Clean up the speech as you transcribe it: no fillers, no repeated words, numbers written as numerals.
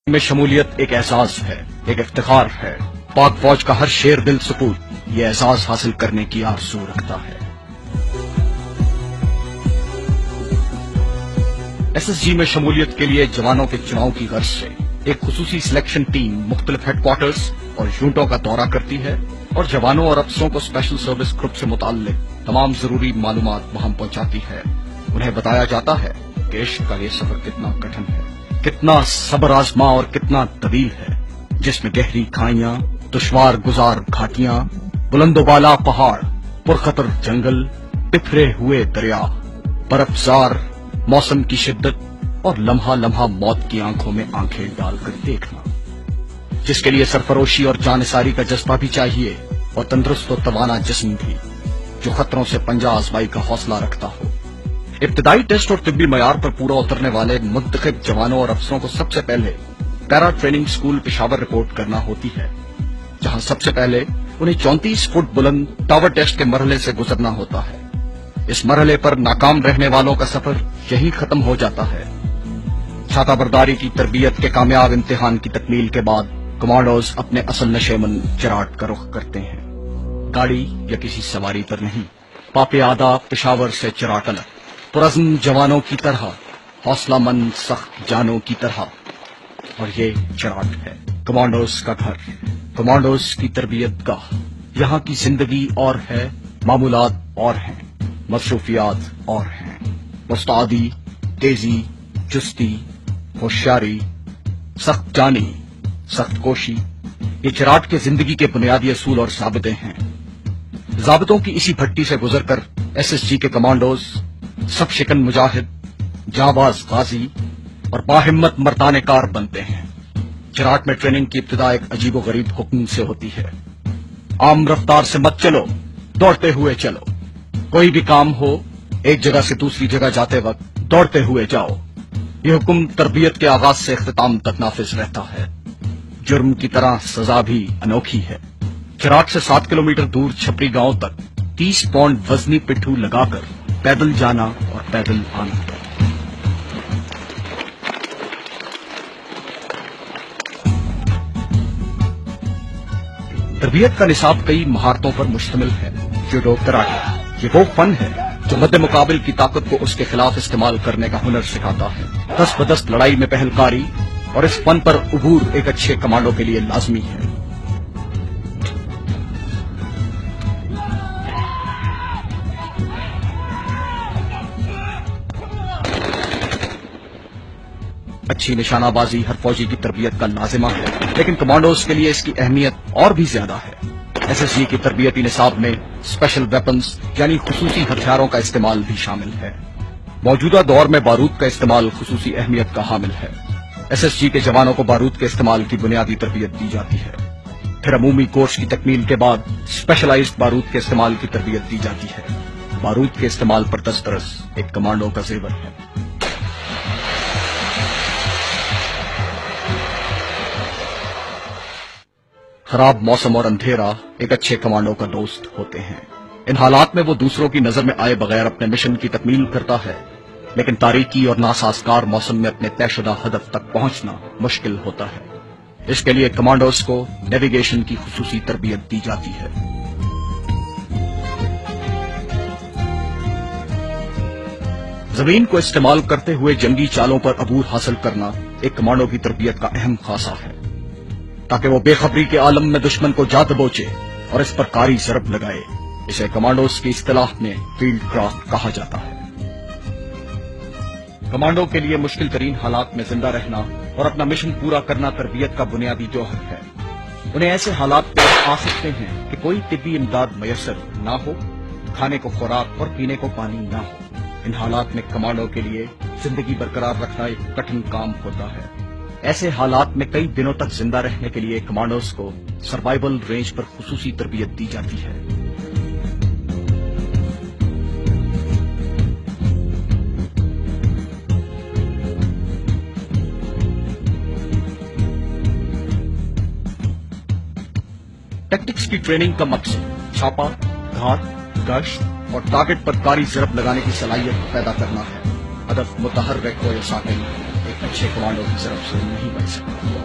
میں شمولیت ایک اعزاز ہے، ایک افتخار ہے۔ پاک فوج کا ہر شیر دل سپوت یہ اعزاز حاصل کرنے کی آرزو رکھتا ہے۔ ایس ایس جی میں شمولیت کے لیے جوانوں کے چناؤ کی غرض سے ایک خصوصی سلیکشن ٹیم مختلف ہیڈ کوارٹرز اور یونٹوں کا دورہ کرتی ہے اور جوانوں اور افسروں کو اسپیشل سروس گروپ سے متعلق تمام ضروری معلومات وہاں پہنچاتی ہے۔ انہیں بتایا جاتا ہے کہ عشق کا یہ سفر کتنا کٹھن ہے، کتنا صبر آزما اور کتنا طویل ہے، جس میں گہری کھائیاں، دشوار گزار گھاٹیاں، بلند و بالا پہاڑ، پرخطر جنگل، بکھرے ہوئے دریا، برفزار موسم کی شدت اور لمحہ لمحہ موت کی آنکھوں میں آنکھیں ڈال کر دیکھنا، جس کے لیے سرفروشی اور جانثاری کا جذبہ بھی چاہیے اور تندرست و توانا جسم بھی، جو خطروں سے پنجہ آزمائی کا حوصلہ رکھتا ہو۔ ابتدائی ٹیسٹ اور طبی معیار پر پورا اترنے والے منتخب جوانوں اور افسروں کو سب سے پہلے پیرا ٹریننگ اسکول پشاور رپورٹ کرنا ہوتی ہے، جہاں سب سے پہلے انہیں 34 فٹ بلند ٹاور ٹیسٹ کے مرحلے سے گزرنا ہوتا ہے۔ اس مرحلے پر ناکام رہنے والوں کا سفر یہی ختم ہو جاتا ہے۔ چھاتا برداری کی تربیت کے کامیاب امتحان کی تکمیل کے بعد کمانڈوز اپنے اصل نشیمن چراٹ کا رخ کرتے ہیں، گاڑی یا کسی سواری پر نہیں، پاپ آدھا پشاور سے چراٹن، پرعزم جوانوں کی طرح، حوصلہ مند سخت جانوں کی طرح۔ اور یہ چراٹ ہے کمانڈوز کا گھر، کمانڈوز کی تربیت گاہ۔ یہاں کی زندگی اور ہے، معمولات اور ہیں، مصروفیات اور ہیں، مستعدی، تیزی، چستی، ہوشیاری، سخت جانی، سخت کوشی، یہ چراٹ کے زندگی کے بنیادی اصول اور ضابطے ہیں۔ ضابطوں کی اسی بھٹی سے گزر کر ایس ایس جی کے کمانڈوز سب شکن مجاہد، جانباز غازی اور باہمت مردانہ کار بنتے ہیں۔ چراٹ میں ٹریننگ کی ابتدا ایک عجیب و غریب حکم سے ہوتی ہے: عام رفتار سے مت چلو، دوڑتے ہوئے چلو۔ کوئی بھی کام ہو، ایک جگہ سے دوسری جگہ جاتے وقت دوڑتے ہوئے جاؤ۔ یہ حکم تربیت کے آغاز سے اختتام تک نافذ رہتا ہے۔ جرم کی طرح سزا بھی انوکھی ہے۔ چراٹ سے 7 کلومیٹر دور چھپری گاؤں تک 30 پاؤنڈ وزنی پٹھو لگا کر پیدل جانا اور پیدل آنا۔ تربیت کا نصاب کئی مہارتوں پر مشتمل ہے۔ جوڈو کراٹے یہ وہ فن ہے جو مد مقابل کی طاقت کو اس کے خلاف استعمال کرنے کا ہنر سکھاتا ہے۔ دست بدست لڑائی میں پہلکاری اور اس فن پر عبور ایک اچھے کمانڈو کے لیے لازمی ہے۔ اچھی نشانہ بازی ہر فوجی کی تربیت کا لازمہ ہے، لیکن کمانڈوز کے لیے اس کی اہمیت اور بھی زیادہ ہے۔ ایس ایس جی کی تربیتی نصاب میں اسپیشل ویپنز یعنی خصوصی ہتھیاروں کا استعمال بھی شامل ہے۔ موجودہ دور میں بارود کا استعمال خصوصی اہمیت کا حامل ہے۔ ایس ایس جی کے جوانوں کو بارود کے استعمال کی بنیادی تربیت دی جاتی ہے، پھر عمومی کورس کی تکمیل کے بعد اسپیشلائزڈ بارود کے استعمال کی تربیت دی جاتی ہے۔ بارود کے استعمال پر دسترس ایک کمانڈو کا زیور ہے۔ خراب موسم اور اندھیرا ایک اچھے کمانڈو کا دوست ہوتے ہیں۔ ان حالات میں وہ دوسروں کی نظر میں آئے بغیر اپنے مشن کی تکمیل کرتا ہے، لیکن تاریکی اور ناسازگار موسم میں اپنے طے شدہ ہدف تک پہنچنا مشکل ہوتا ہے۔ اس کے لیے کمانڈوز کو نیویگیشن کی خصوصی تربیت دی جاتی ہے۔ زمین کو استعمال کرتے ہوئے جنگی چالوں پر عبور حاصل کرنا ایک کمانڈو کی تربیت کا اہم خاصہ ہے، تاکہ وہ بے خبری کے عالم میں دشمن کو جا دبوچے اور اس پر کاری ضرب لگائے۔ اسے کمانڈوز کی اصطلاح میں فیلڈ کرافٹ کہا جاتا ہے۔ کمانڈو کے لیے مشکل ترین حالات میں زندہ رہنا اور اپنا مشن پورا کرنا تربیت کا بنیادی جوہر ہے۔ انہیں ایسے حالات پیش آ سکتے ہیں کہ کوئی طبی امداد میسر نہ ہو، کھانے کو خوراک اور پینے کو پانی نہ ہو۔ ان حالات میں کمانڈو کے لیے زندگی برقرار رکھنا ایک کٹھن کام ہوتا ہے۔ ایسے حالات میں کئی دنوں تک زندہ رہنے کے لیے کمانڈوز کو سروائیول رینج پر خصوصی تربیت دی جاتی ہے۔ ٹیکٹکس کی ٹریننگ کا مقصد چھاپا، گھات، گشت اور ٹارگٹ پر کاری ضرب لگانے کی صلاحیت پیدا کرنا ہے۔ ہدف متحرک ہو یا ساکن، ایک اچھے کمانڈو کی طرف سے نہیں بن سکتا۔